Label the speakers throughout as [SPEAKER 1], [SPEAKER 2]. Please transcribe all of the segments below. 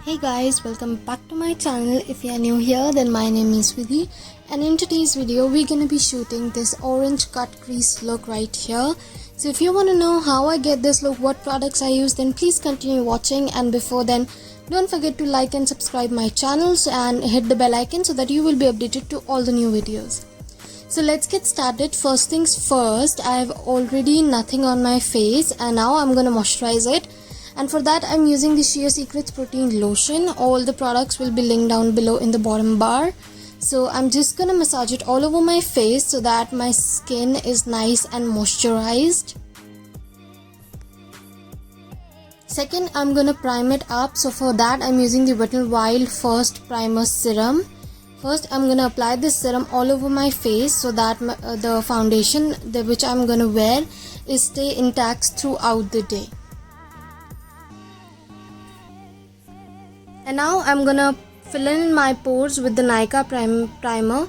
[SPEAKER 1] Hey guys, welcome back to my channel. If you are new here, then my name is Vidhi, and in today's video we're gonna be shooting this orange cut crease look right here. So if you want to know how I get this look, what products I use, then please continue watching, and before then don't forget to like and subscribe my channels and hit the bell icon so that you will be updated to all the new videos. So let's get started. First things first, I have already nothing on my face and now I'm gonna moisturize it. And for that I'm using the Shea Secrets protein lotion. All the products will be linked down below in the bottom bar. So I'm just gonna massage it all over my face so that my skin is nice and moisturized. Second, I'm gonna prime it up. So for that I'm using the Wet n Wild First Primer Serum. First I'm gonna apply this serum all over my face so that the foundation which I'm gonna wear is stay intact throughout the day. And now I'm gonna fill in my pores with the Nykaa primer,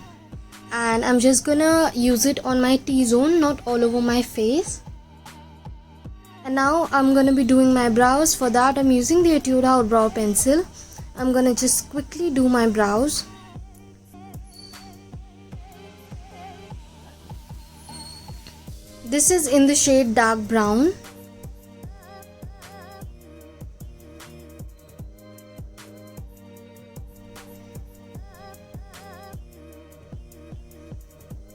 [SPEAKER 1] and I'm just gonna use it on my T-zone, not all over my face. And now I'm gonna be doing my brows. For that I'm using the Etude House brow pencil. I'm gonna just quickly do my brows. This is in the shade dark brown.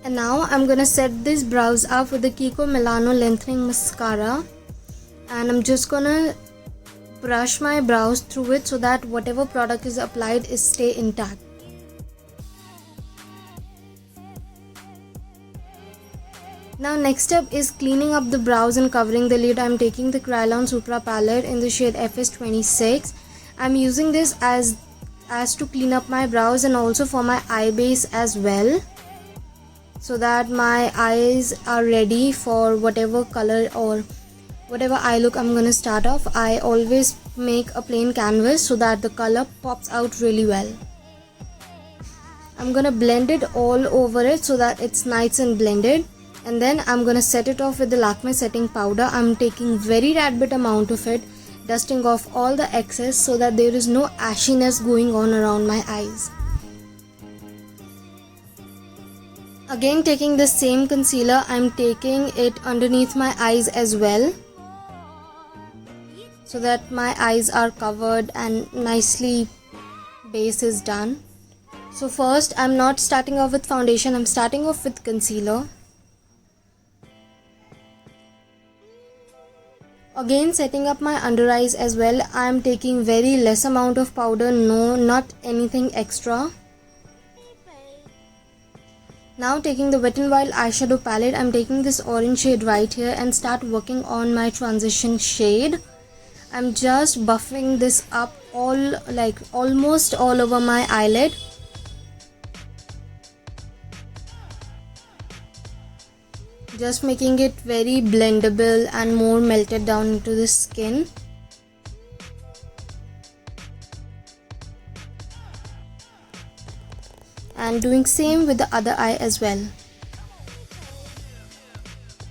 [SPEAKER 1] And now I'm gonna set these brows up with the Kiko Milano Lengthening Mascara, and I'm just gonna brush my brows through it so that whatever product is applied is stay intact. Now next step is cleaning up the brows and covering the lid. I'm taking the Kryolan Supra palette in the shade FS26. I'm using this as to clean up my brows and also for my eye base as well, so that my eyes are ready for whatever color or whatever eye look I'm gonna start off. I always make a plain canvas so that the color pops out really well. I'm gonna blend it all over it so that it's nice and blended, and then I'm gonna set it off with the Lakme setting powder. I'm taking very tad bit amount of it, dusting off all the excess so that there is no ashiness going on around my eyes. Again, taking the same concealer, I'm taking it underneath my eyes as well so that my eyes are covered and nicely base is done. So first I'm not starting off with foundation, I'm starting off with concealer. Again, setting up my under eyes as well. I'm taking very less amount of powder, not anything extra. Now taking the Wet n Wild eyeshadow palette, I'm taking this orange shade right here and start working on my transition shade. I'm just buffing this up almost all over my eyelid. Just making it very blendable and more melted down into the skin. And doing same with the other eye as well.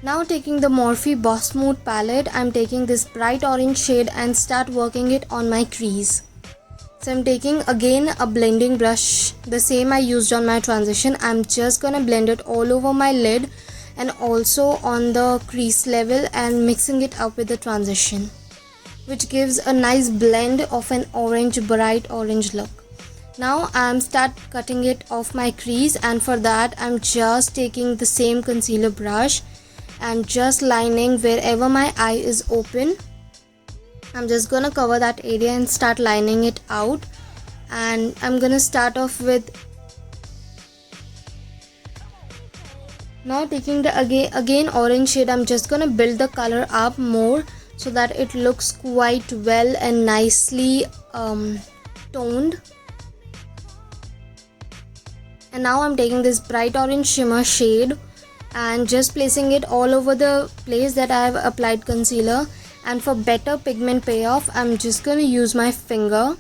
[SPEAKER 1] Now taking the Morphe Boss Mood palette, I'm taking this bright orange shade and start working it on my crease. So I'm taking again a blending brush, the same I used on my transition. I'm just gonna blend it all over my lid and also on the crease level and mixing it up with the transition, which gives a nice blend of an orange, bright orange look. Now I'm start cutting it off my crease, and for that I'm just taking the same concealer brush and just lining wherever my eye is open. I'm just gonna cover that area and start lining it out, and I'm gonna start off with now taking the again orange shade. I'm just gonna build the color up more so that it looks quite well and nicely toned. And now I'm taking this bright orange shimmer shade and just placing it all over the place that I have applied concealer. And for better pigment payoff, I'm just gonna use my finger,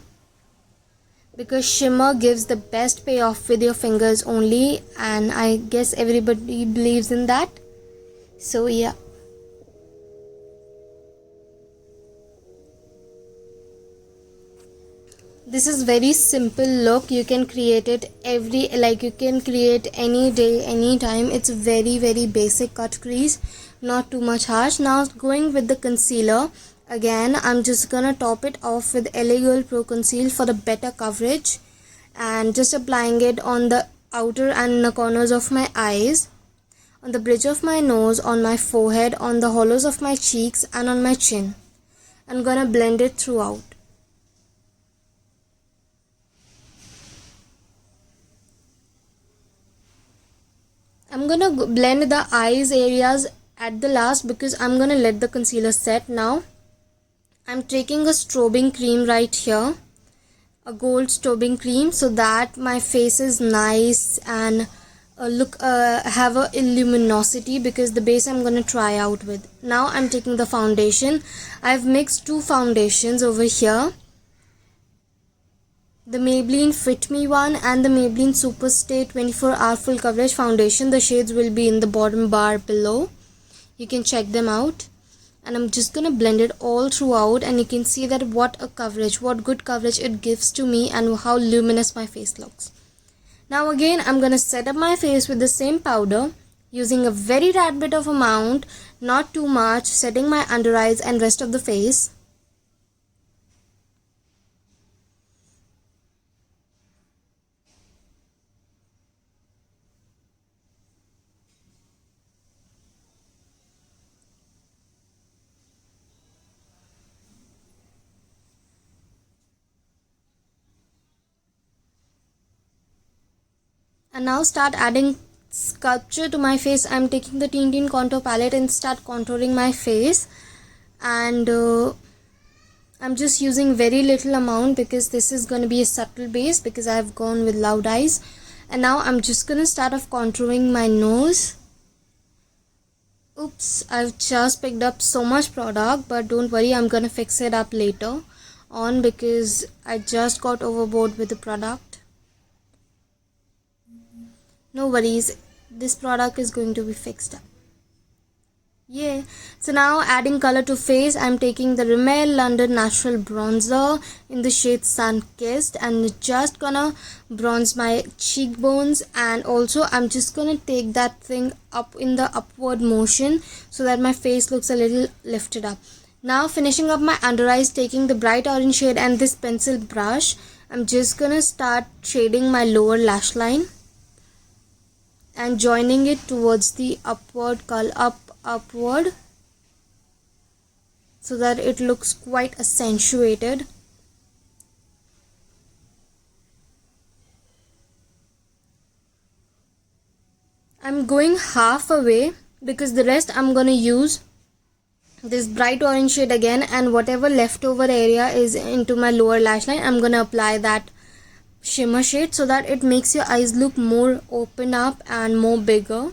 [SPEAKER 1] because shimmer gives the best payoff with your fingers only, and I guess everybody believes in that. So yeah. This is very simple look. You can create it you can create any day, any time. It's very basic cut crease, not too much harsh. Now going with the concealer, again I'm just gonna top it off with LA Girl Pro Conceal for the better coverage, and just applying it on the outer and inner corners of my eyes, on the bridge of my nose, on my forehead, on the hollows of my cheeks, and on my chin. I'm gonna blend it throughout. I'm gonna blend the eyes areas at the last because I'm gonna let the concealer set now. I'm taking a strobing cream right here, a gold strobing cream, so that my face is nice and have a luminosity, because the base I'm gonna try out with. Now I'm taking the foundation. I've mixed two foundations over here, the Maybelline Fit Me one and the Maybelline Superstay 24-hour full coverage foundation. The shades will be in the bottom bar below. You can check them out. And I'm just gonna blend it all throughout, and you can see that what good coverage it gives to me and how luminous my face looks. Now again I'm gonna set up my face with the same powder, using a very tad bit of amount, not too much, setting my under eyes and rest of the face. And now start adding sculpture to my face. I'm taking the Teen Contour palette and start contouring my face, and I'm just using very little amount because this is going to be a subtle base, because I've gone with loud eyes. And now I'm just going to start off contouring my nose. Oops, I've just picked up so much product, but don't worry, I'm going to fix it up later on because I just got overboard with the product. No worries, this product is going to be fixed up. Yeah. So now adding color to face, I'm taking the Rimmel London Natural Bronzer in the shade Sun Kissed, and just gonna bronze my cheekbones, and also I'm just gonna take that thing up in the upward motion so that my face looks a little lifted up. Now finishing up my under eyes, taking the bright orange shade and this pencil brush, I'm just gonna start shading my lower lash line and joining it towards the upward so that it looks quite accentuated. I'm going half away because the rest I'm gonna use this bright orange shade again, and whatever leftover area is into my lower lash line, I'm gonna apply that shimmer shade so that it makes your eyes look more open up and more bigger.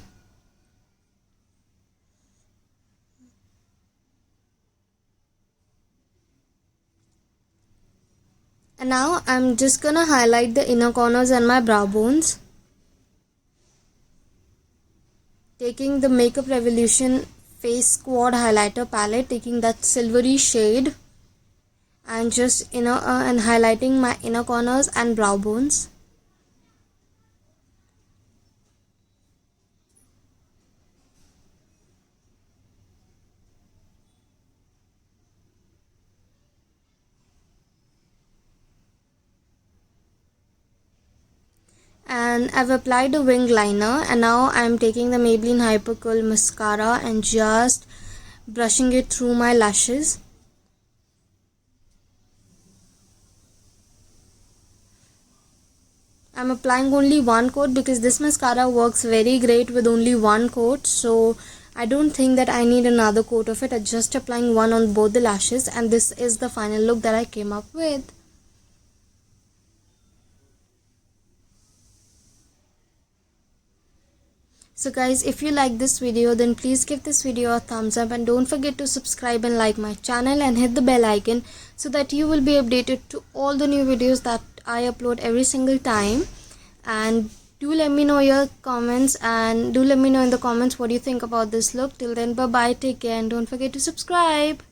[SPEAKER 1] And now I'm just gonna highlight the inner corners and my brow bones, taking the Makeup Revolution Face Squad highlighter palette, taking that silvery shade and just and highlighting my inner corners and brow bones. And I've applied a wing liner, and now I'm taking the Maybelline Hyper Curl mascara and just brushing it through my lashes. I'm applying only one coat because this mascara works very great with only one coat, so I don't think that I need another coat of it. I'm just applying one on both the lashes, and this is the final look that I came up with. So guys, if you like this video, then please give this video a thumbs up, and don't forget to subscribe and like my channel and hit the bell icon so that you will be updated to all the new videos that I upload every single time. And do let me know your comments, and do let me know in the comments what you think about this look. Till then, bye bye, take care, and don't forget to subscribe.